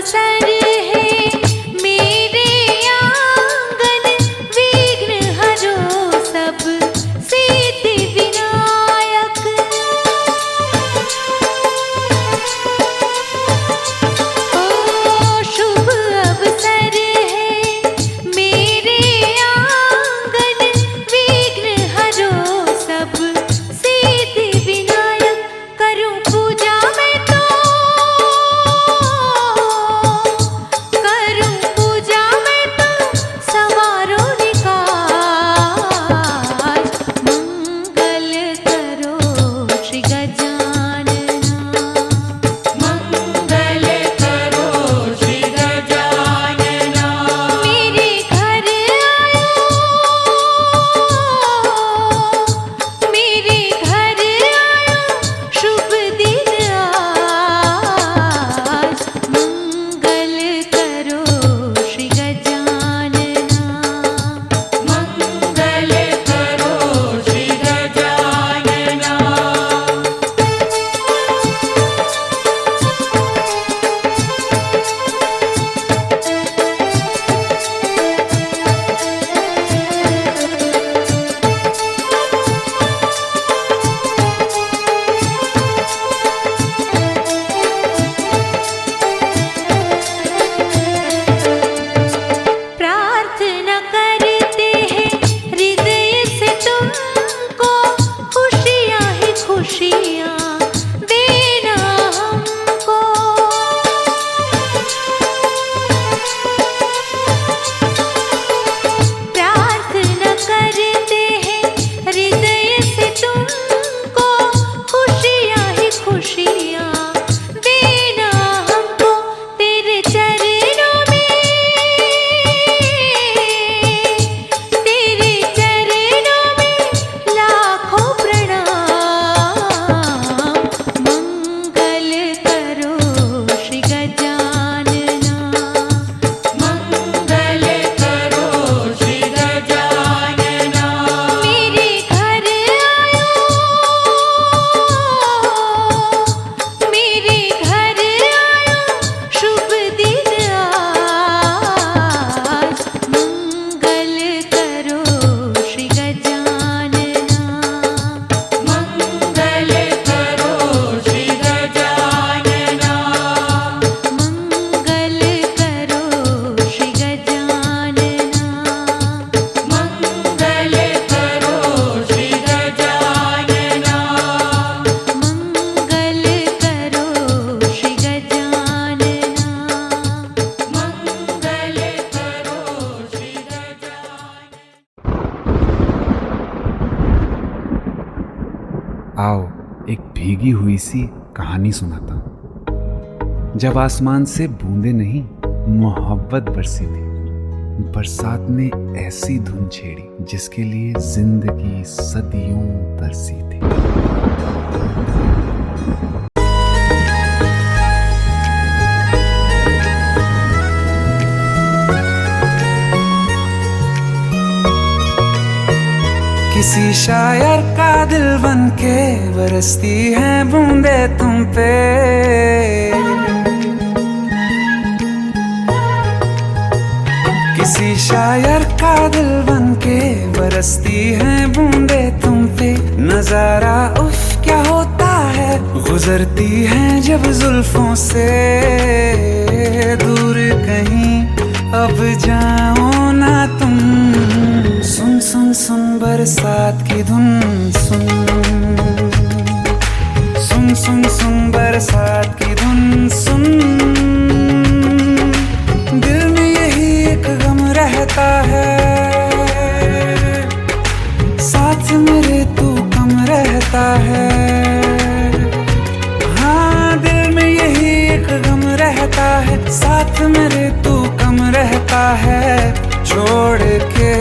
अवसर है मेरे आंगन, विघ्न हरो सब सिद्धि विनायक। ओ शुभ अवसर है मेरे आंगन, विघ्न हरो सब सिद्धि विनायक। करूं पूजा मैं तो, करूं पूजा मैं तो, सवारो निकाज। मंगल करो श्री गजानना, मंगल करो श्री गजानना। मेरे घर आयो, मेरे घर आयो, शुभ दिन आज। मंगल करो श्री गजानना, मंगल करो श्री गजानना। प्रार्थना करते हैं हृदय से तुमको, खुशियाँ ही खुशियाँ देना हमको। प्रार्थना करते हैं हृदय से तुमको, खुशियाँ ही खुशियाँ देना हमको। तेरे चरणों में, तेरे चरणों में लाखों प्रणाम। मंगल करो श्री गजानना, मंगल करो श्री गजानना। मेरे घर आयो, मेरे घर आयो, शुभ दिन आज। मंगल करो श्री गजानना, मंगल करो श्री गजानना। मंगल करो श्री गजानना, मंगल करो श्री गजानना। मंगल करो श्री गजानना, मंगल करो श्री गजानना। आओ एक भीगी हुई सी कहानी सुनाता हूँ। जब आसमान से बूंदे नहीं मोहब्बत बरसी थी, बरसात ने ऐसी धुन छेड़ी जिसके लिए जिंदगी सदियों तरसी थी। किसी शायर का दिल बन के बरसती हैं बूंदे तुम पे। किसी शायर का दिल बन के बरसती हैं बूंदे तुम पे। नजारा उफ क्या होता है, गुजरती हैं जब जुल्फों से। दूर कहीं अब जाओ ना तुम, सुन सुन सुन बरसात की धुन सुन। सुन सुन सुन बरसात की धुन सुन। दिल में यही एक गम रहता है, साथ मेरे तू कम रहता है। हाँ दिल में यही एक गम रहता है, साथ मेरे तू कम रहता है। छोड़ के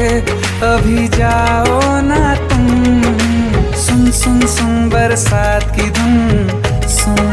अभी जाओ ना तुम, सुन सुन सुन बरसात की धुन सुन।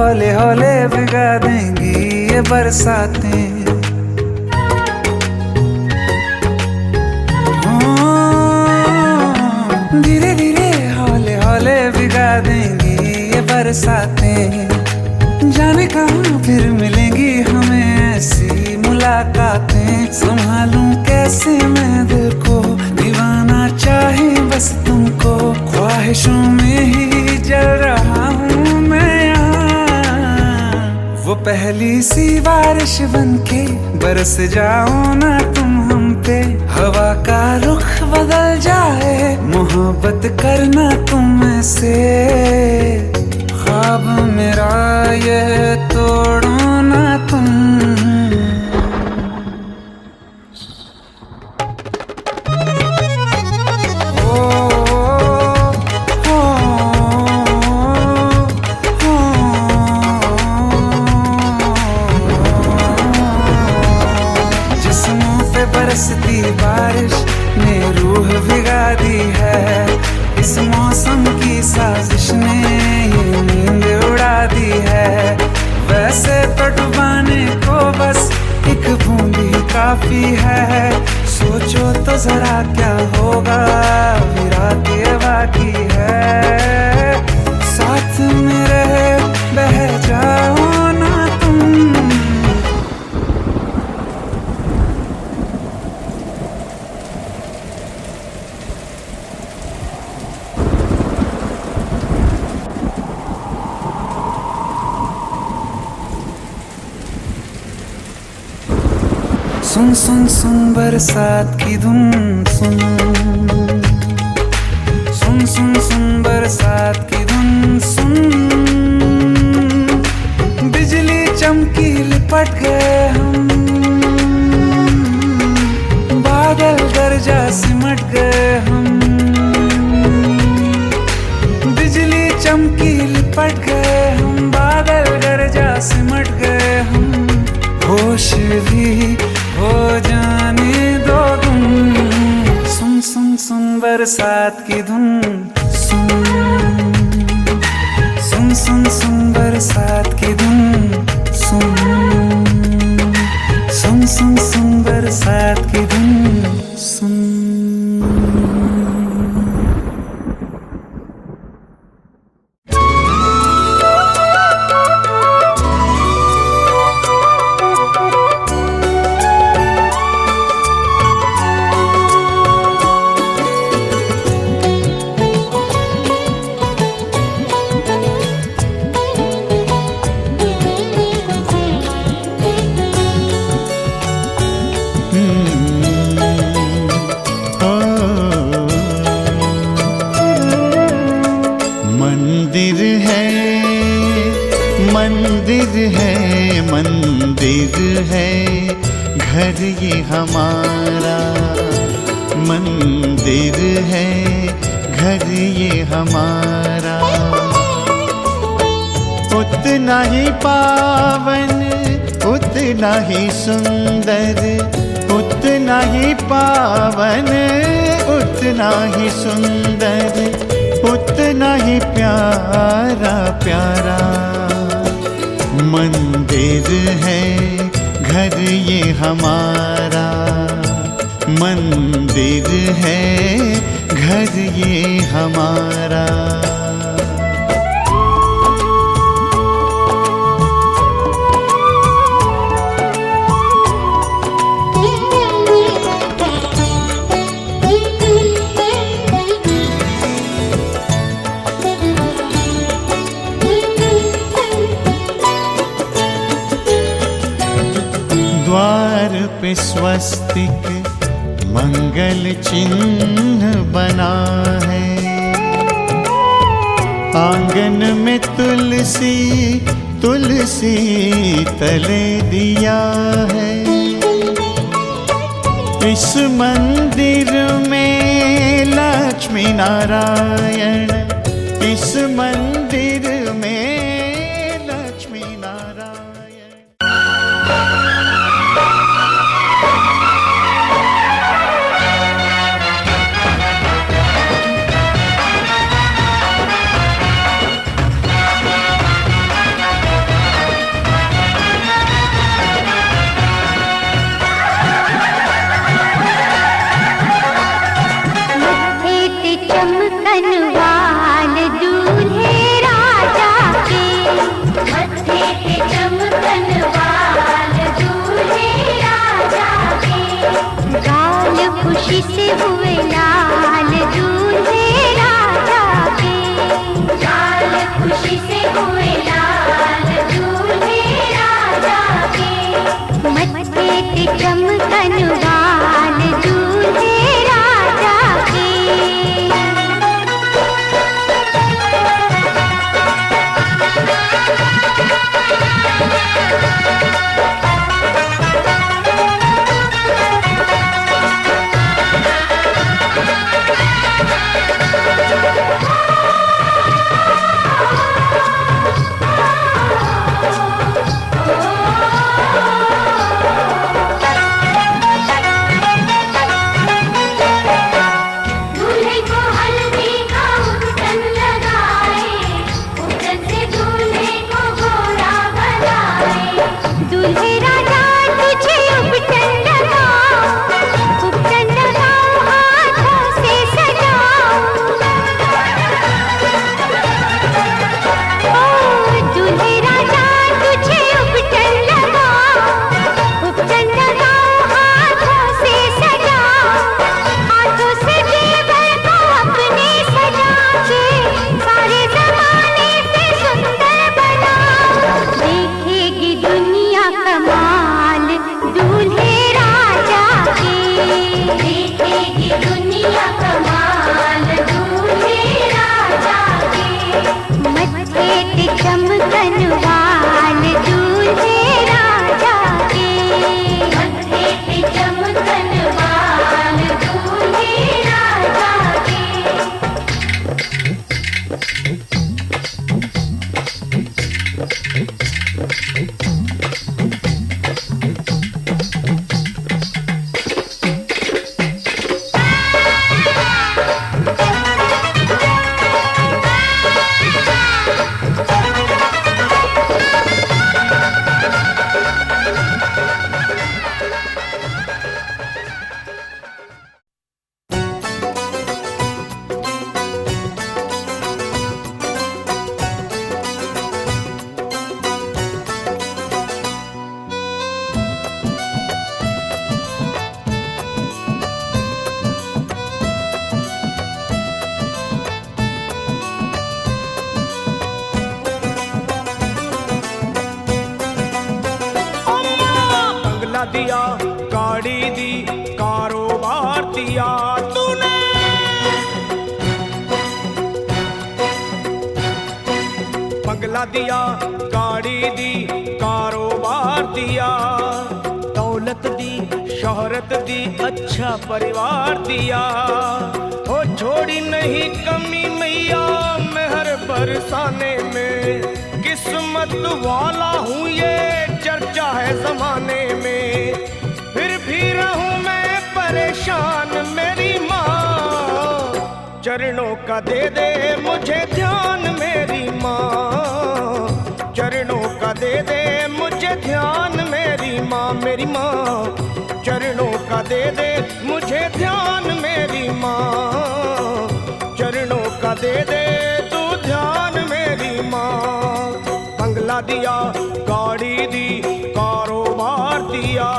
हौले हौले भिगा देंगी ये बरसातें। धीरे धीरे हौले हौले भिगा देंगी ये बरसातें। जाने कहाँ फिर मिलेंगी हमें ऐसी मुलाकातें। संभालूं कैसे मैं दिल को, दीवाना चाहे बस तुमको। ख्वाहिशों में ही जल रहा हूँ मैं यहाँ। वो पहली सी बारिश बनके बरस जाओ ना तुम हम पे। हवा का रुख बदल जाए, मोहब्बत करना तुम से। ख्वाब मेरा ये तोड़ो ना तुम। जिस्मों पे बरसती बारिश ने रूह भिगा दी है। इस मौसम की साजिश ने ये नींद उड़ा दी है। वैसे तो डुबाने को बस एक बूंद ही काफी है। सोचो तो जरा क्या होगा, अभी रात ये बाकी है। साथ मेरे बह जाओ ना तुम। सुन सुन सुन बरसात की धुन सुन। सुन सुन सुन बरसात की धुन सुन। बिजली चमकी लिपट गए हम, बादल गरजा सिमट गए हम। बिजली चमकी लिपट गए हम, बादल गरजा सिमट गए हम। होश भी हो जाने दो तुम। सुन सुन सुन बरसात की धुन सुन। सुन सुन सुन बरसात की धुन सुन। सुन सुन सुन बरसात की धुन सुन। मंदिर है, मंदिर है, मंदिर है घर ये हमारा। मंदिर है घर ये हमारा। उतना ही पावन, उतना ही सुंदर। उतना ही पावन, उतना ही सुंदर। उतना ही प्यारा प्यारा। मंदिर है घर ये हमारा। मंदिर है घर ये हमारा। द्वार पे स्वस्तिक मंगल चिन्ह बना है। आंगन में तुलसी, तुलसी तले दिया है। इस मंदिर में लक्ष्मी नारायण। इस मंदिर में लक्ष्मी नारायण। बंगला दिया, गाड़ी दी, कारोबार दिया तूने। बंगला दिया, गाड़ी दी, कारोबार दिया, दौलत दी, शोहरत दी, अच्छा परिवार दिया। ओ छोड़ी नहीं कमी मैया मेहर बरसाने में, किस्मत वाला हूँ ये चर्चा है जमाने में। फिर भी रहूं मैं परेशान मेरी माँ, चरणों का दे दे मुझे ध्यान मेरी माँ, चरणों का दे दे मुझे ध्यान मेरी माँ, मेरी माँ चरणों का दे दे मुझे ध्यान मेरी माँ, चरणों का दे दे तू ध्यान मेरी माँ। बंगला दिया, गाड़ी दी, कारोबार दिया,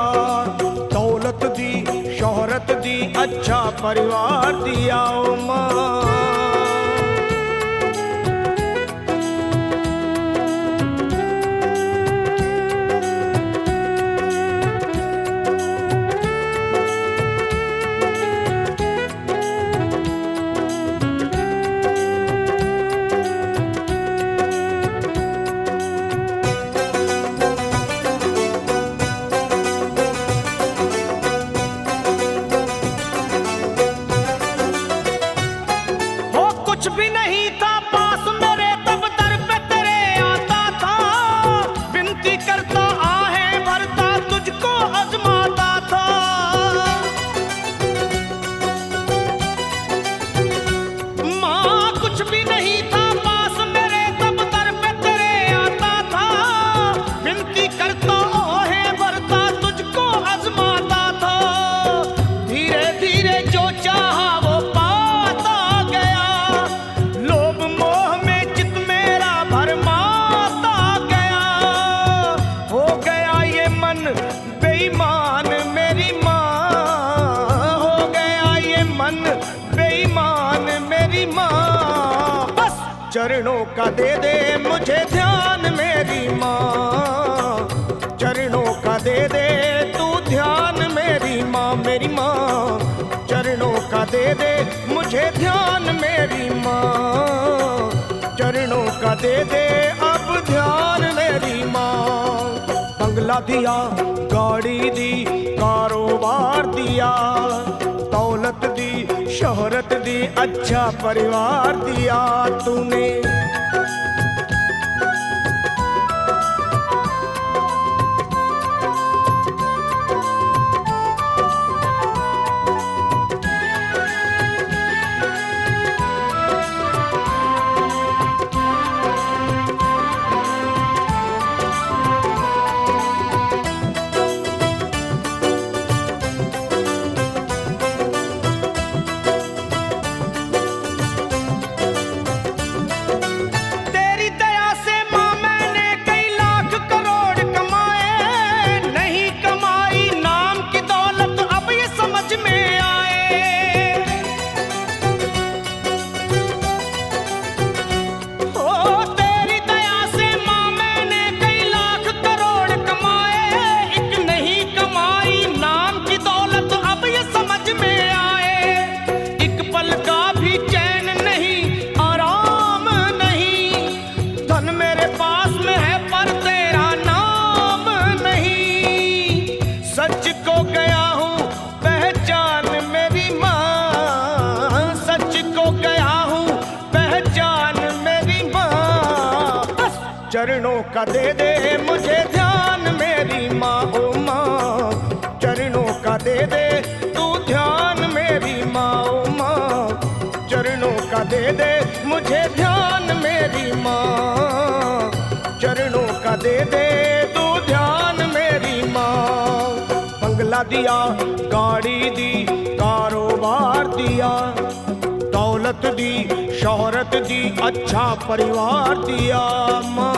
दौलत दी, शोहरत दी, अच्छा परिवार दिया ओ माँ। कुछ भी नहीं था पास मेरे तब दर पे तेरे आता था, विनती करता आहें भरता तुझको आजमाता था। माँ कुछ भी नहीं था पास मेरे तब दर पे तेरे आता था, विनती करता आहें भरता तुझको आजमाता था। धीरे धीरे जो चाहा वो पाता गया, लोभ मोह में चित मेरा भरमाता गया। हो गया ये मन बेईमान मेरी माँ, हो गया ये मन बेईमान मेरी माँ। बस चरणों का दे दे मुझे ध्यान मेरी माँ, चरणों का दे दे तू ध्यान मेरी माँ, मेरी माँ चरणों का दे दे मुझे ध्यान मेरी माँ, चरणों का दे दे अब ध्यान मेरी माँ। बंगला दिया, गाड़ी दी, कारोबार दिया, दौलत दी, शोहरत दी, अच्छा परिवार दिया तूने। चरणों का दे दे मुझे ध्यान मेरी माँ ओ माँ, चरणों का दे दे तू ध्यान मेरी माँ ओ माँ, चरणों का दे दे मुझे ध्यान मेरी माँ, चरणों का दे दे तू ध्यान मेरी माँ। बंगला दिया, गाड़ी दी, कारोबार दिया, दौलत दी, शोहरत दी, अच्छा परिवार दिया माँ।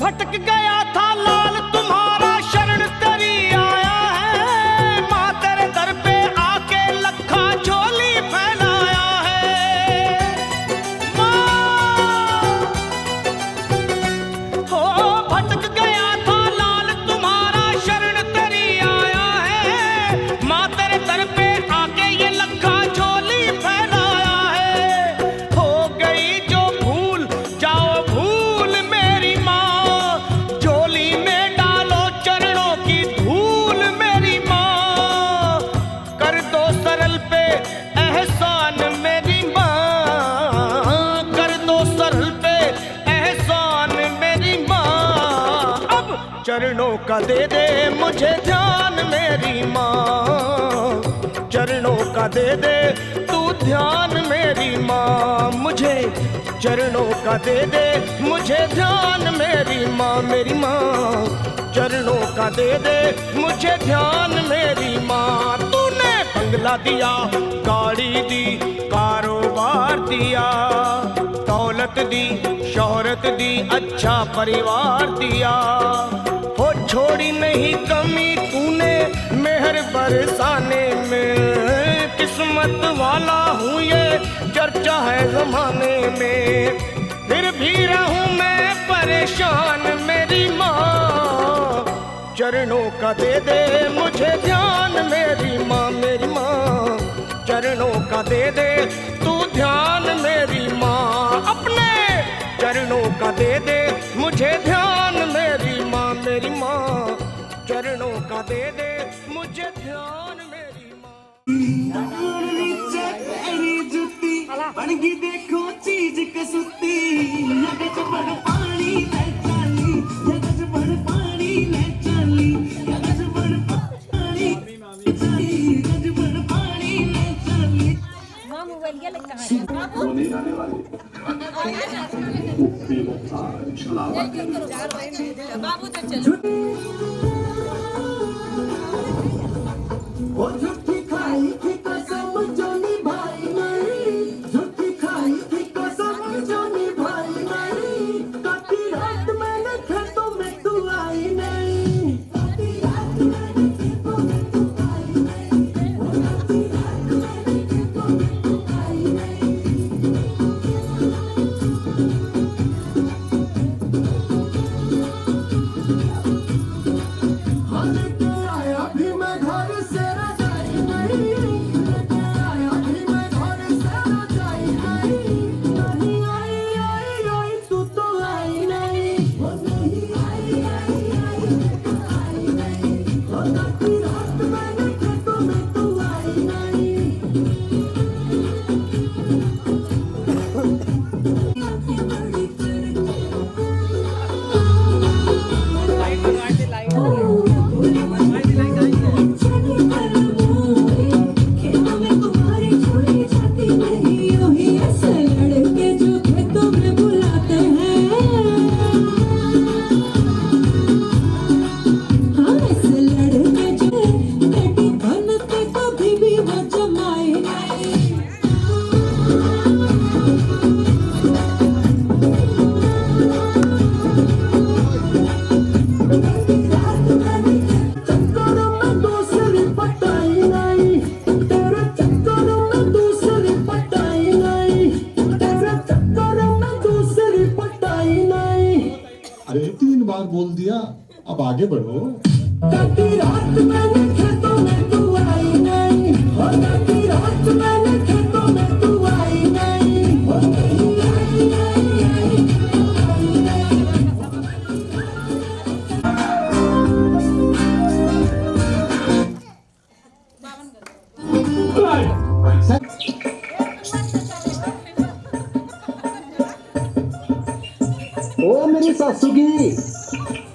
भटक गया था लाल तुम्हारा शरण तेरी आया है, माँ तेरे दर पे आके लखा झोली फैलाया है। माँ हो भटक गया था लाल तुम्हारा शरण तेरी आया है, माँ तेरे दर पे आके ये लखा झोली फैलाया है। हो गई जो भूल जाओ भूल मेरी माँ, झोली में डालो चरणों की धूल मेरी माँ, कर दो सरल पे एहसान मेरी माँ, कर दो सरल पे एहसान मेरी माँ। अब चरणों का दे दे मुझे ध्यान मेरी माँ, चरणों का दे दे तू ध्यान मेरी माँ, मुझे चरणों का दे दे मुझे ध्यान मेरी माँ, मेरी माँ, चरणों का दे दे मुझे ध्यान मेरी माँ। तूने बंगला दिया, गाड़ी दी, कारोबार दिया, दौलत दी, शोहरत दी, अच्छा परिवार दिया। हो छोड़ी नहीं कमी तूने मेहर बरसाने में, किस्मत वाला हूँ ये चर्चा है जमाने में, फिर भी रहूं मैं परेशान मेरी माँ, चरणों का दे दे मुझे ध्यान मेरी माँ, मेरी माँ, चरणों का दे दे तू ध्यान मेरी माँ। अपने चरणों का दे दे मुझे ध्यान मेरी माँ, मेरी माँ, चरणों का दे दे मुझे ध्यान मेरी माँ। बनगी देखो चीज कसुती, यगज बड़ पानी ले चाली, यगज बड़ पानी ले चाली, यगज बड़ पानी यगज बड़ पानी ले चाली। माँ मोबाइल क्या लगता है बाबू तो चलो वो झूठी खाई थी कसम जो निभाई नहीं, झूठी खाई थी कसम जो निभाई नहीं, काटी रात मैंने खेतों में तू आई नहीं, काटी रात मैंने खेतों में तू आई नहीं, काटी रात मैंने खेतों में तू आई नहीं। हाँ लेके आया भी मैं घर से रजाई अरे 3 बार बोल दिया, अब आगे बढ़ो। काटी रात मैंने खेतों में तू आई नहीं, हो काटी रात मैंने खेतों में तू आई नहीं, हो नहीं आई आई आई ओ मेरी सासू की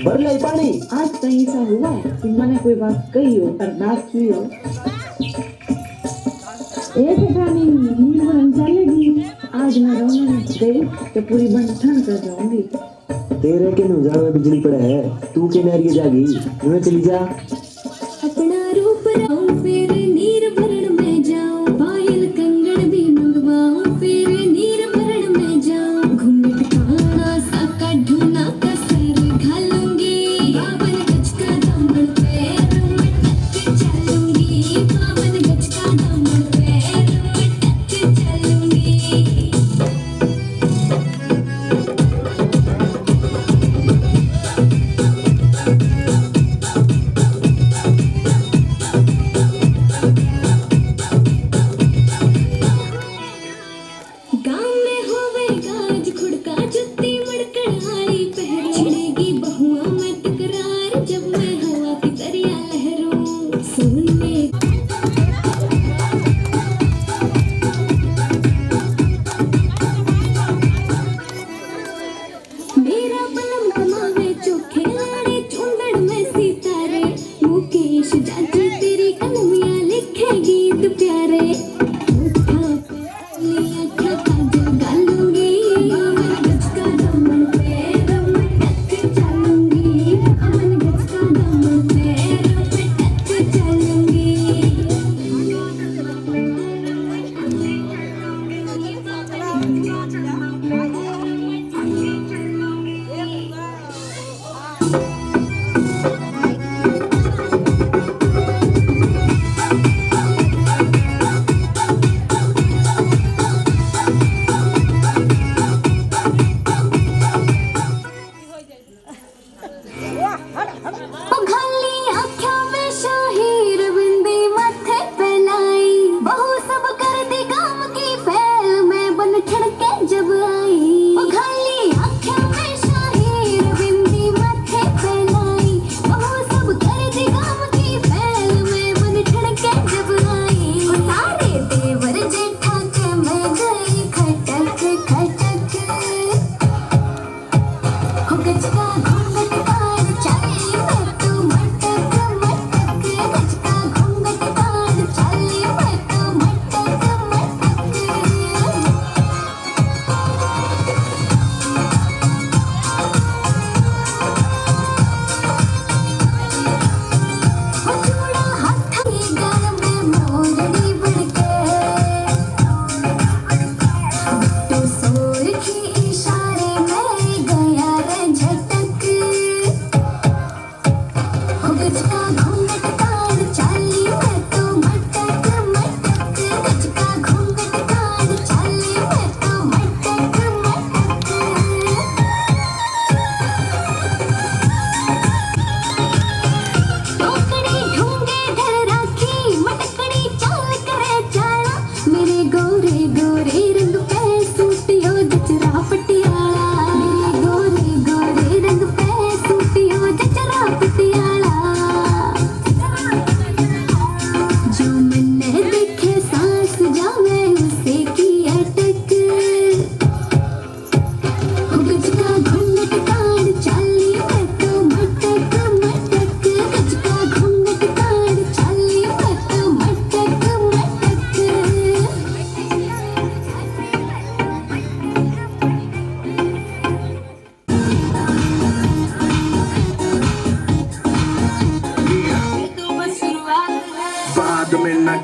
भर ले पानी। आज कहीं ऐसा हुआ है कि मैंने कोई बात कही हो बर्दाश्त की हो। एक रानी नींद बन चलेगी, आज मैं रोने गई तो पूरी बंठन कर जाऊंगी। तेरे के नुजा में बिजली पड़ा है, तू के नहर जागी, मैं चली जा। अपना रूप राऊं फिर नीर भरण में जाऊं, पायल कंगन भी मंगवाऊं फिर नीर भरण में जाऊं, घूंघट काना सा का ढूंढना कसर घालूंगी, 52 गज का दामन पैर में टक चलूंगी, 52 गज का दामन पैर में टक चलूंगी। गाँव में होवेगा आज खुड़का जुत्ती मड़कड़ हाड़ी पहर, छिड़ेगी बहुआ में टकरार जब मैं हवा की दरिया लहरूं, सुनने मेरा बलम गमावे चोखे लाड़े चूंदड़ में सितारे, मुकेश जाजी तेरी कलमियां लिखे गीत प्यारे,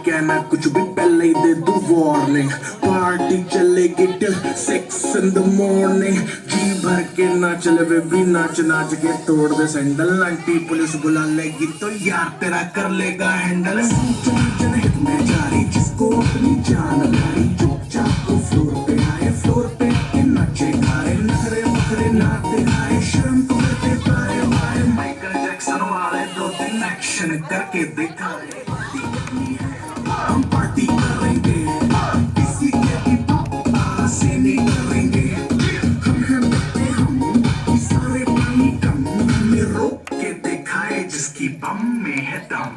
कहना कुछ भी पहले ही दे दूं वार्निंग, पार्टी चलेगी till 6 in the morning, जी भर के नाच ले वे भी नाच नाच के तोड़ दे सैंडल, आंटी पुलिस बुला लेगी तो यार तेरा कर लेगा हैंडल, जनहित में जारी जिसको अपनी जान लाई, चुपचाप को फ्लोर पे आए फ्लोर पे नाचे खाए, नखरे मखरे नाते आए, शर्म को एक्शन करके दिखाए हम पार्टी करेंगे किसी के भी पापा से नहीं करेंगे हम हैं बच्चे हम सारे पानी कम हमें रोक के दिखाए जिसकी बम में है दम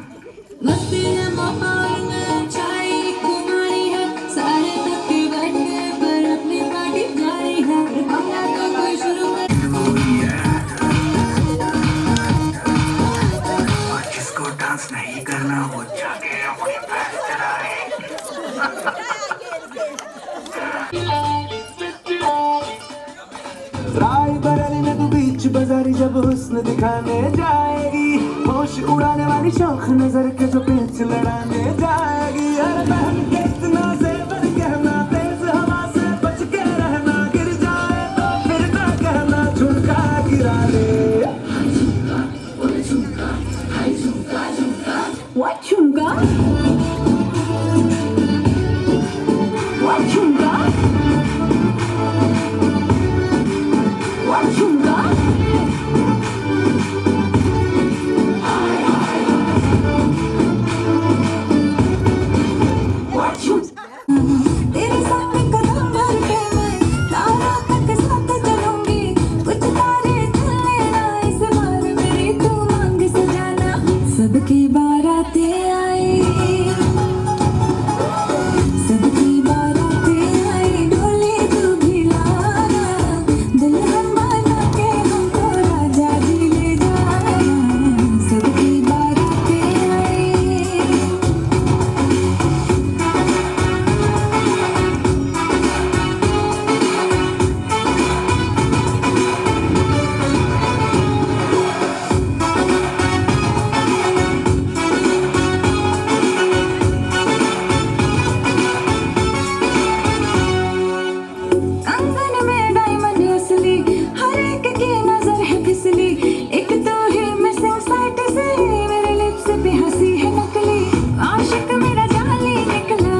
मस्ती है माहौल में चाय कुमारी है सारे थके बैठे पर अपनी पार्टी जारी है हमला तो कोई शुरू कर और जिसको डांस नहीं करना वो जाके अपनी पैर चलाए रायबरेली में तू बीच बाजारी जब हुस्न दिखाने जाएगी होश उड़ाने वाली शौक नजर के जो पेच लड़ाने जाएगी अरे बहन के इतना ज़ेवर कहना तेज हवा से बच के रहना गिर जाए तो फिर ना कहना झुमका गिरा ले What chunga? What chunga? What chunga? What chunga? तेरे सामने कदम भर के मैं तारा तक साथ चलूंगी कुछ तारे चलने ना इस बार मेरी तू मांग सजाना सबकी बारातें आई सबकी बारातें आई डोली तू भी लाना दुल्हन बना के हमको राजा जी ले जाना सबकी बारातें आई कंगन में डायमंड असली हर एक की नजर है फिसली एक तो है मिसिंग साइट से मेरे लिप्स पे हंसी है नकली आशिक मेरा जाली निकला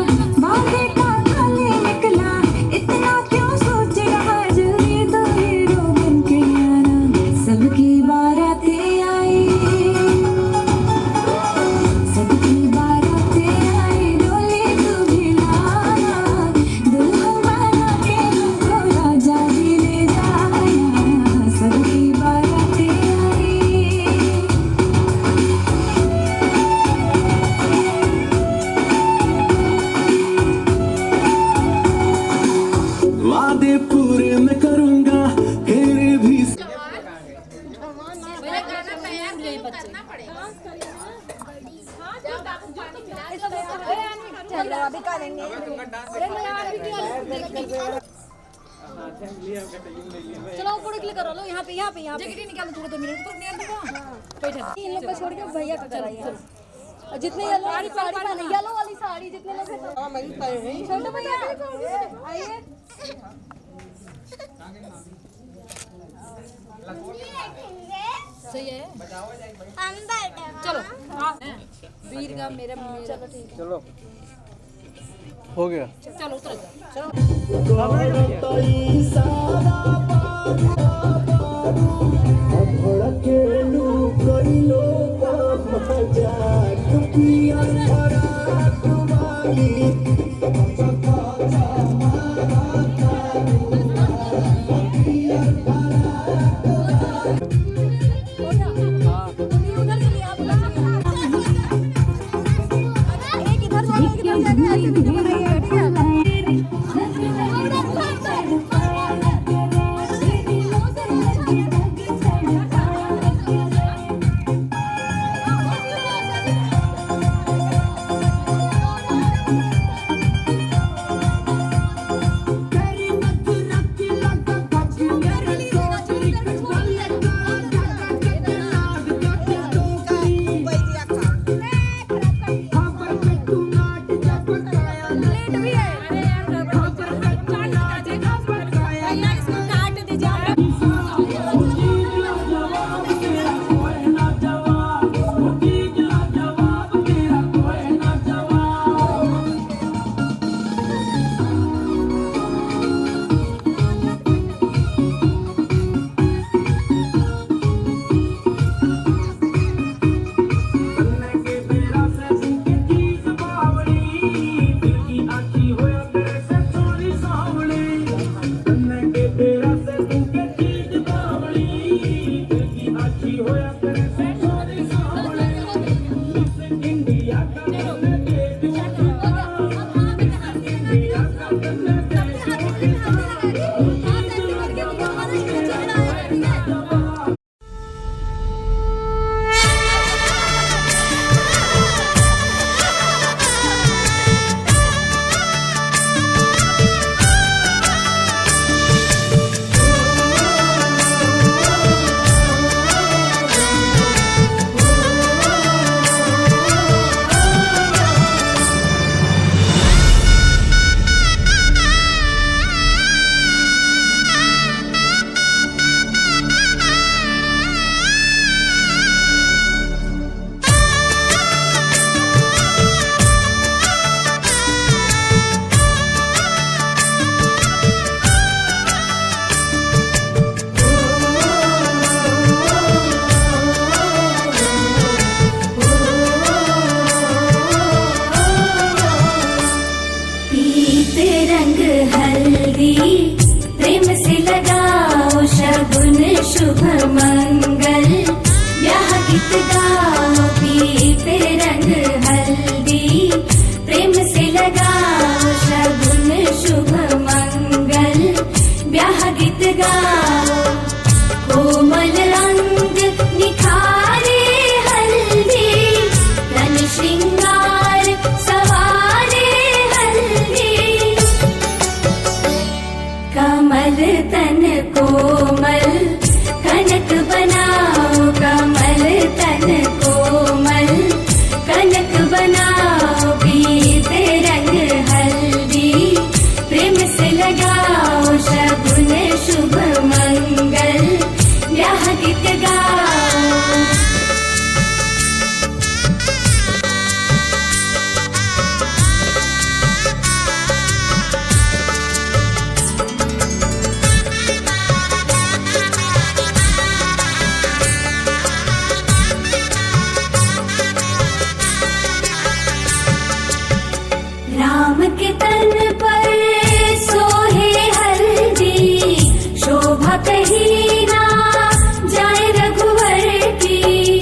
बागे का खाली निकला इतना क्यों सोच रहा जल्दी तो हीरो बन के आना सबकी बारातें आई सबकी बारातें आई डोली तू भी लाना दुल्हन बना के हमको राजा जी ले जाना सबकी बारातें आई वादे पूरे मैं करूंगा फिर भी चलो फोटो क्लिक करो लो यहाँ पे जैकेट निकालो थोड़ा 2 मिनट पर निकाल दो इन लोग को छोड़ के भैया का कराइए जितने येलो वाली साड़ी पहने येलो वाली साड़ी जितने लोग हैं छोटे भैया आइए सही है चलो वीर का मेरा चलो ठीक है चलो हो गया चलो उतर जाओ तेरी नजर की लगा शुभ मंगल ब्याह गीत गाओ पीते रंग हल्दी प्रेम से लगाओ शगुन शुभ मंगल ब्याह गीत गाओ कोमल अंग निखारे हल्दी तन श्रृंगार सवारे हल्दी कमल तन कोमल कनक बनाओ कमल तन कोमल कनक बनाओ पीते रंग हल्दी प्रेम से लगाओ शगुन शुभ मंगल ब्याह गीत गाओ राम के तन पर सोहे हल्दी शोभा कहीं ना जाए रघुवर की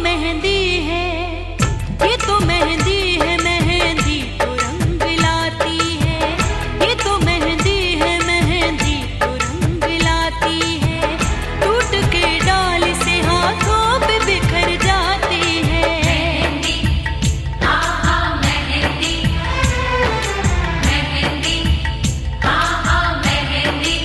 मेहंदी है, ये तो मेहंदी है, मेहंदी तो रंग लाती है। ये तो मेहंदी है, मेहंदी तो रंग लाती है। टूट के डाल से हाथों पे बिखर जाती है। मेहंदी, आहा मेहंदी, मेहंदी, आहा मेहंदी।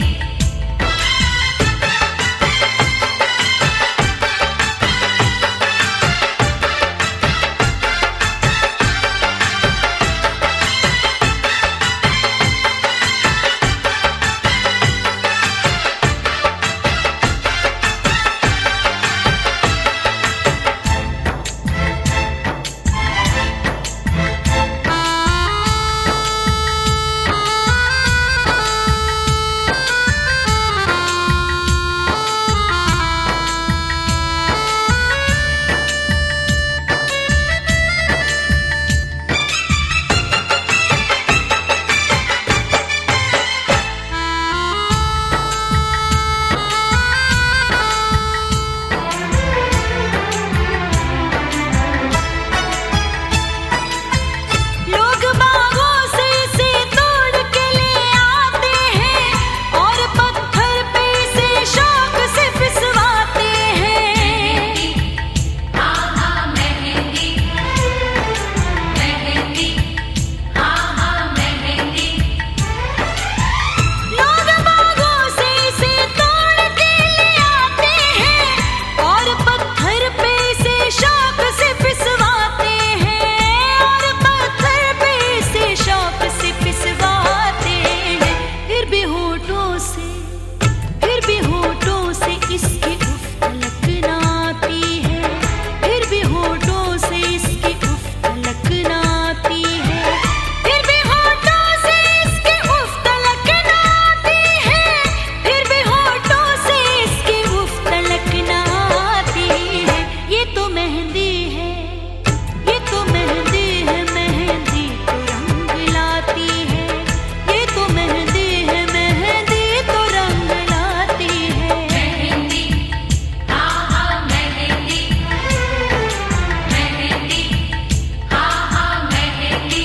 लोग बागों से इसे तोड़ के ले आते हैं और पत्थर पे इसे शौक से पिसवाते हैं। आहा मेहंदी, मेहंदी, आहा मेहंदी। लोग बागों से इसे तोड़ के ले आते हैं और पत्थर पे इसे शौक से पिसवाते हैं। और पत्थर पे इसे शौक से पिसवाते हैं। फिर भी होठों से, फिर भी होठों से इसकी उफ तलक ना आती है। फिर भी होठों से इसकी उफ तलक ना आती है। फिर भी होठों से इसकी उफ तलक ना आती है। फिर भी होठों से इसकी उफ तलक ना आती है। ये तो मेहंदी है, ये तो मेहंदी है, मेहंदी तो रंग लाती है। ये तो मेहंदी है, मेहंदी तो रंग लाती है। मेहंदी, आहा मेहंदी, मेहंदी, आहा मेहंदी।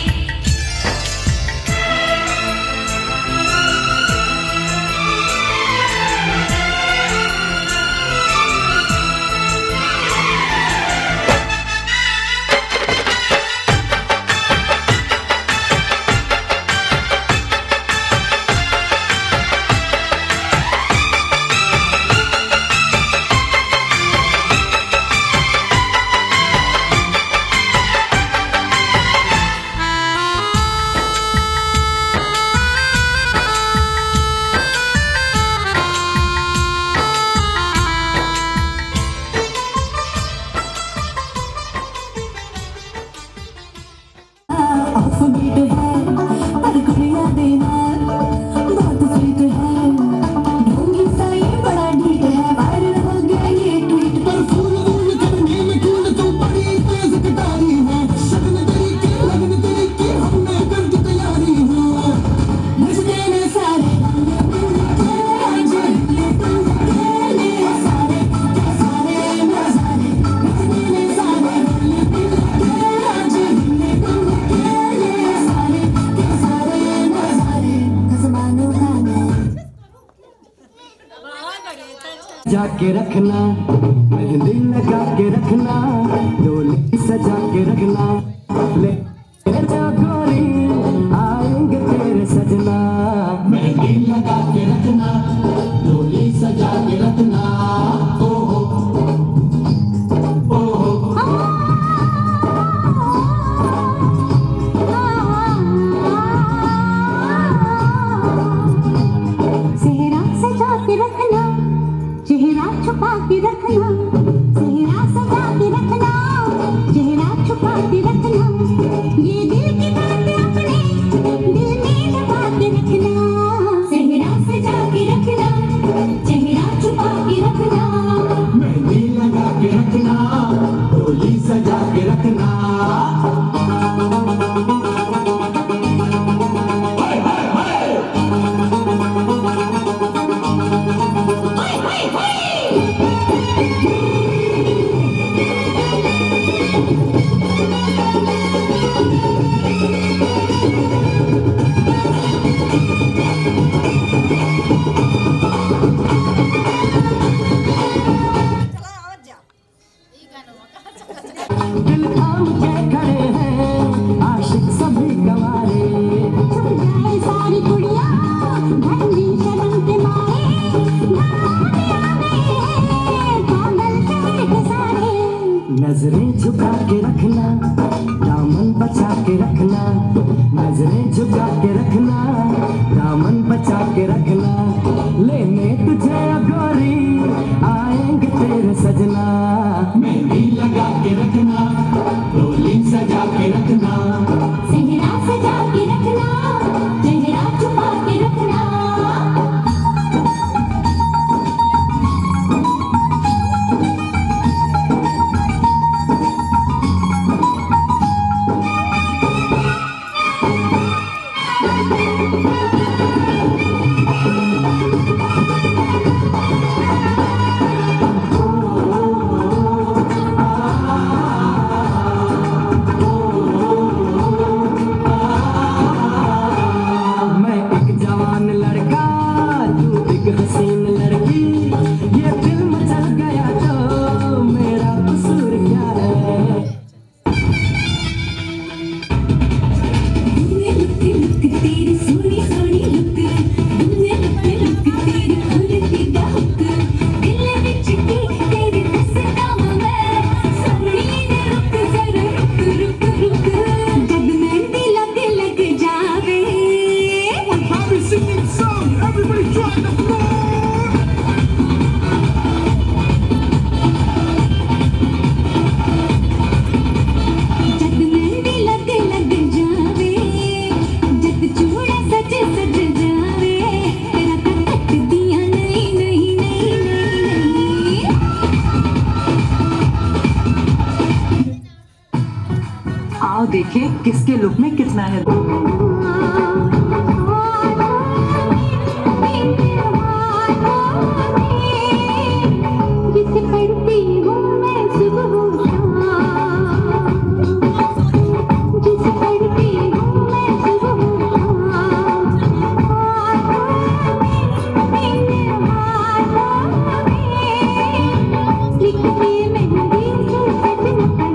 स्वीट है पर गुड़िया देना बहुत स्वीट है। ढोंगी सा ये बड़ा ढीठ है, वायरल हो गया ये ट्वीट पर। फूल फूल करने में कूल तू बड़ी तेज कटारी है। शगन तेरी की लगन तेरी की हमने कर दी तैयारी है। मुझे ने सारे आज ले तुम खेले सारे सारे नजारे। मुझे ने सारे आज ले तुम खेले सारे सारे नजारे। खसमानो खाना जाके रखना, मेहंदी लगा के रखना, डोली सजा के रखना। ले जा गोरी आएंगे तेरे सजना। मेहंदी लगा के रखना, डोली सजा के रखना। ओहो ओहो सेहरा सजा के रखना, चेहरा छुपा के रखना। सेहरा सजा के रखना, दिल थाम के खड़े हैं आशिक सभी गवारे। छुप जाए सारी कुड़ियाँ भंगी शर्म के मारे, पागल शहर के सारे। नजरें झुका के रखना, दामन बचा के रखना, नजरें झुका के रखना, दामन बचा के रखना। लेने तुझे गोरी आएंगे तेरे सजना, मेहंदी लगा के रखना, डोली सजा के रखना, सेहरा सजा के रखना, चेहरा छुपा के रखना। मैं एक जवान लड़का, तू एक हसीन लड़की, ये दिल मचल गया तो मेरा कसूर क्या है। दुनिया लुक लुक तेरी सोनी सोनी लुक, दुनिया लुक लुक तेरी खुलती हुक, दिल विच की तेरी दसदा मैं, सोनी ने रुक जरा रुक रुक रुक, जब मेहंदी लग लग जावे। Bobby singing the song, everybody try the floor. जब मेहंदी लग लग जावे, जब चूड़ा सज सज जावे, तेरा कट दिया नहीं नहीं नहीं नहीं नहीं। आओ देखिए किसके लुक में कितना है। जिसे पढ़ती हूँ मैं सुबह शाम, जिसे पढ़ती हूँ मैं सुबह शाम, लिखती मेहंदी से सजना।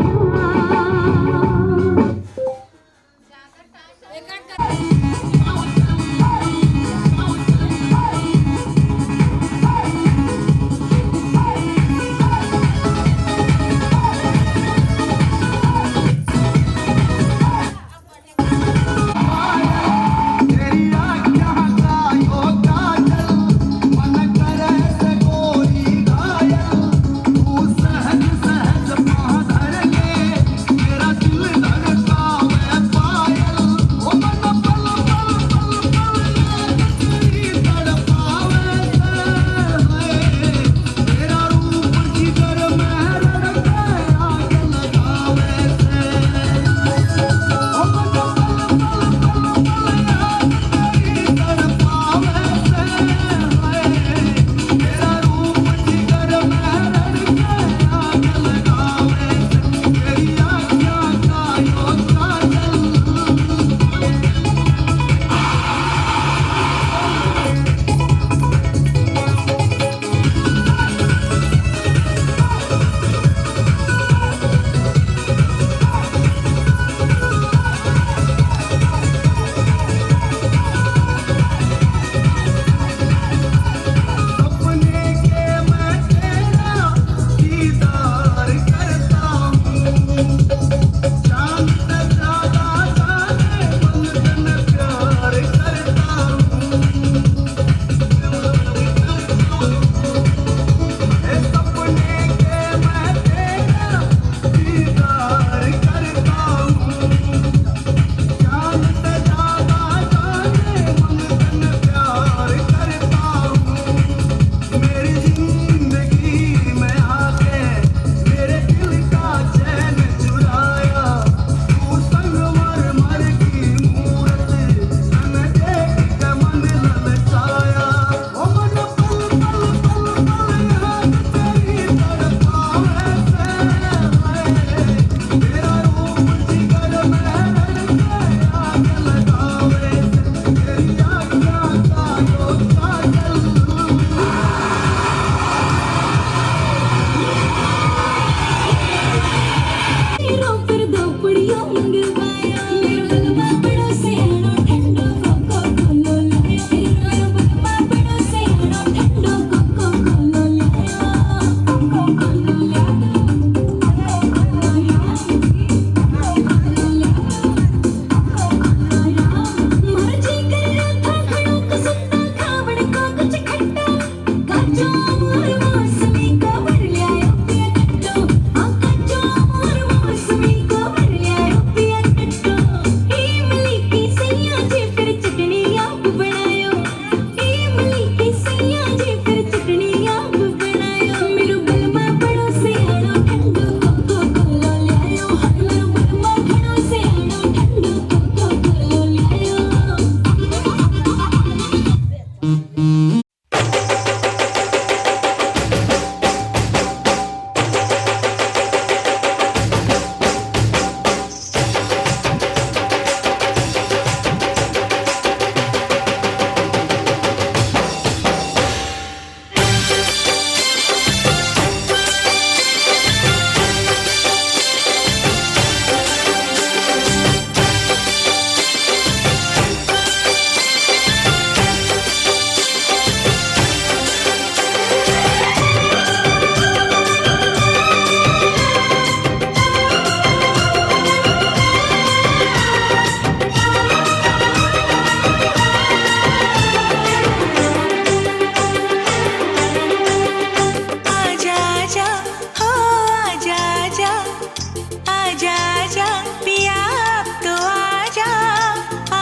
आजा आजा पिया अब तो आजा,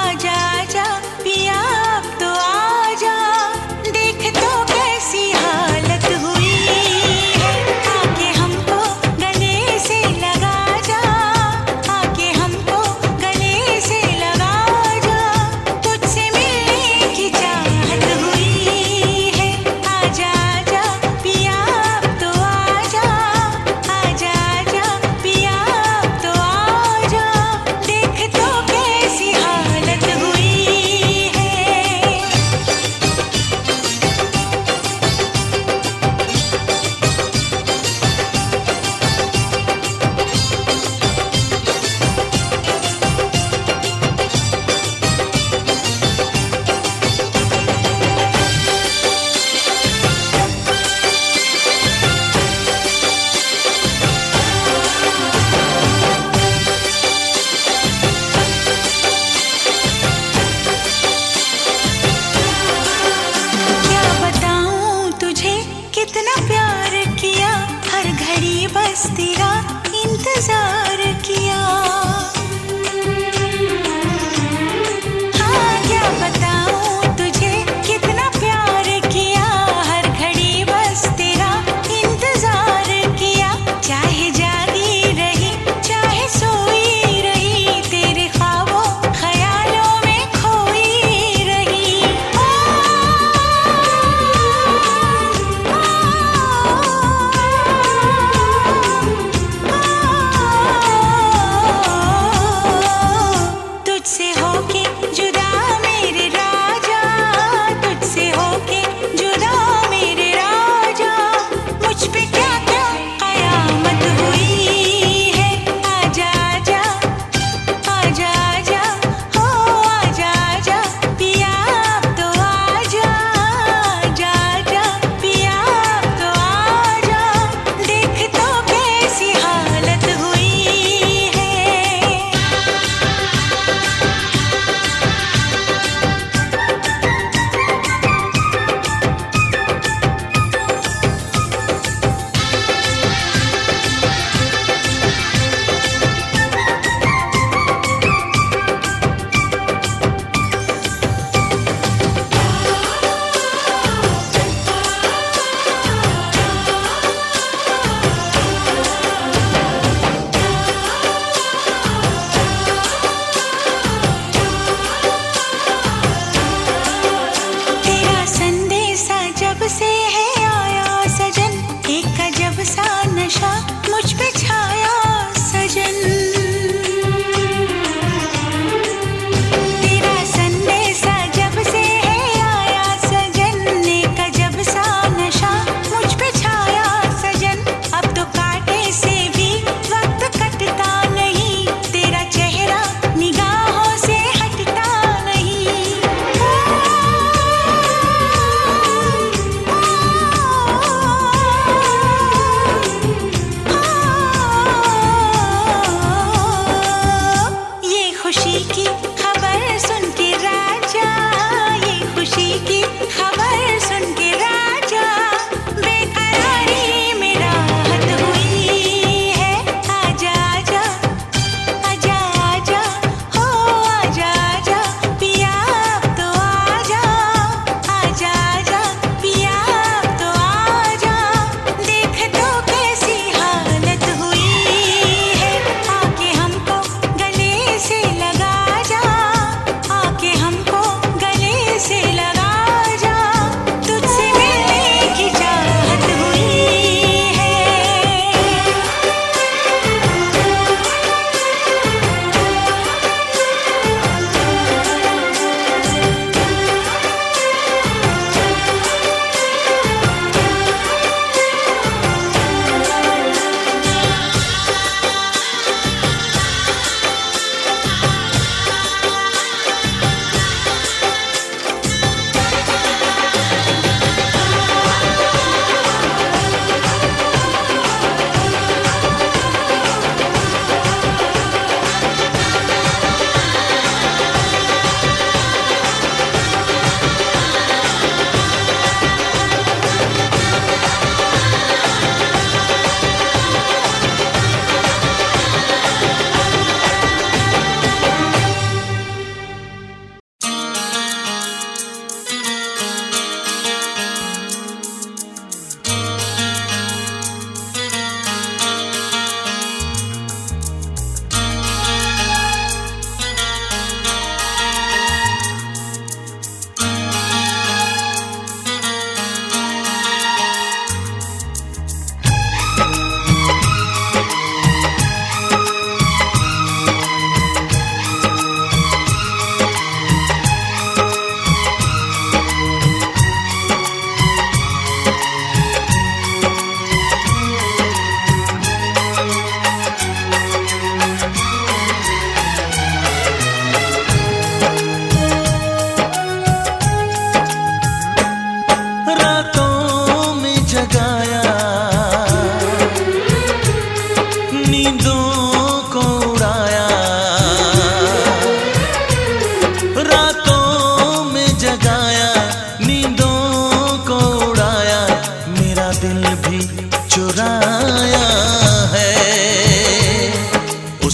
आजा आजा पिया अब तो आजा। देख तो कैसी हालत हुई है, आके हमको गले से लगा जा, आके हमको गले से लगा जा। तुझसे मिलने की चाहत हुई है, आजा आजा पिया अब तो आजा, आजा आजा पिया अब तो आजा।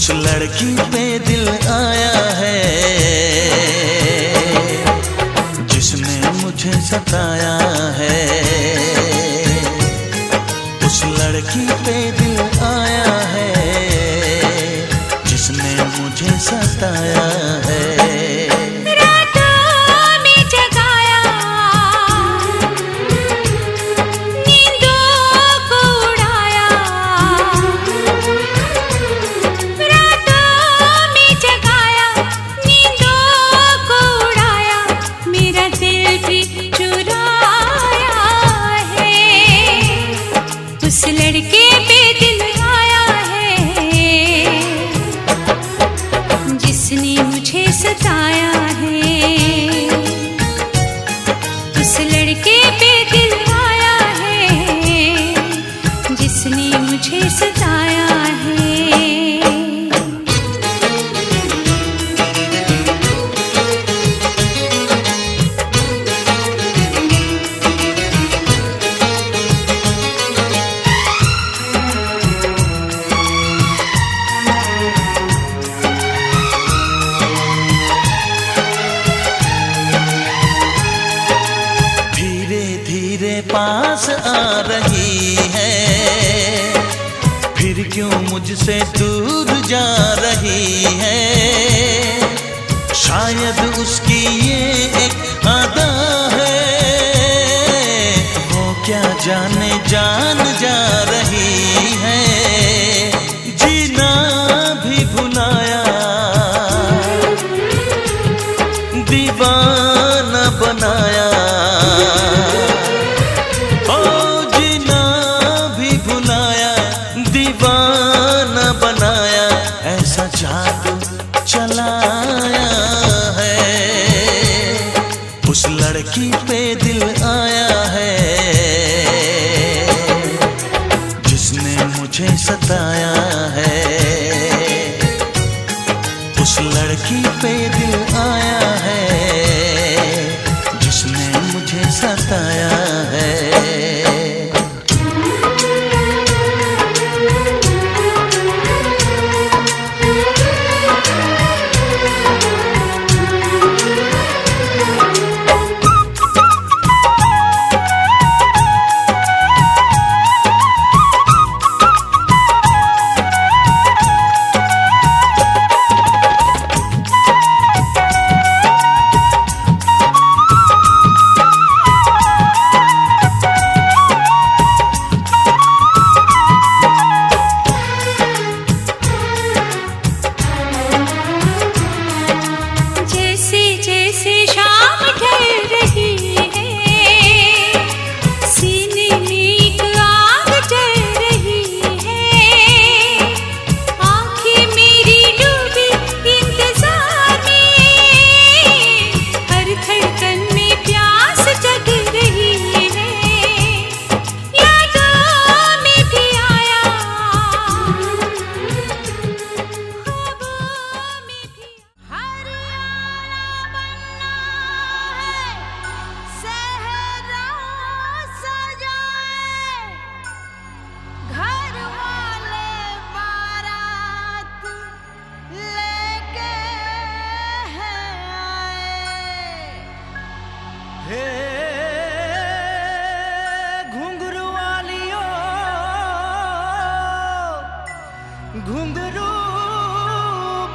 उस लड़की पे दिल आया है जिसने मुझे सताया है। उस लड़की पे दिल आया है जिसने मुझे सताया है। उस लड़के पे दिल आया है जिसने मुझे सताया है। उस लड़के पे दिल आया है जिसने मुझे सताया है। पास आ रही है फिर क्यों मुझसे दूर जा रही है। शायद उसकी ये एक अदा है वो क्या जाने जान जा रही है। जीना भी भुलाया दीवाना बनाया। जादू चलाया है उस लड़की पे दिल आया है जिसने मुझे सताया है। उस लड़की पे दिल आया है जिसने मुझे सताया है। घुंघरू वालियो घुंघरू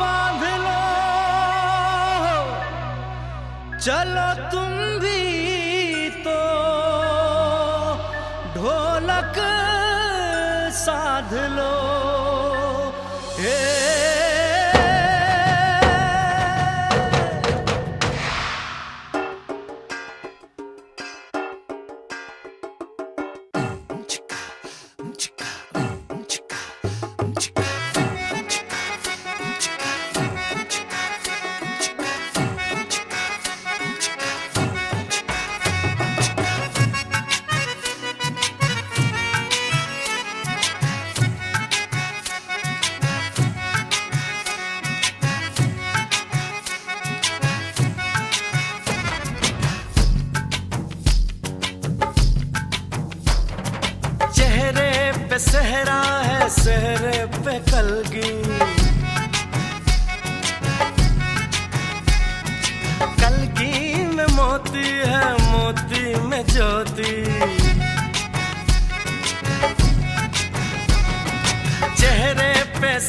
बांध लो चलो तुम भी तो ढोलक साध लो। चेहरे पे सहरा है, सहरे पे कलगी,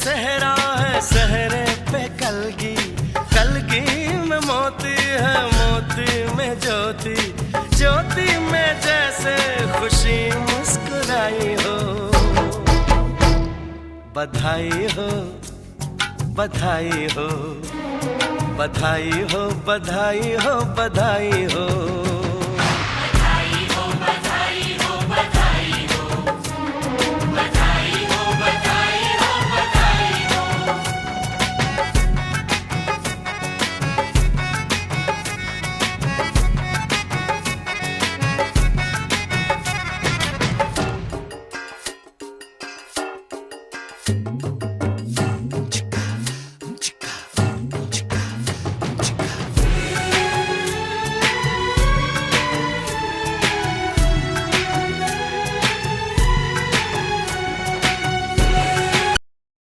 सहरा है सहरे पे कलगी, कलगी में मोती है मोती में ज्योति, ज्योति में जैसे खुशी मुस्कुराई हो। बधाई हो बधाई हो बधाई हो बधाई हो बधाई हो।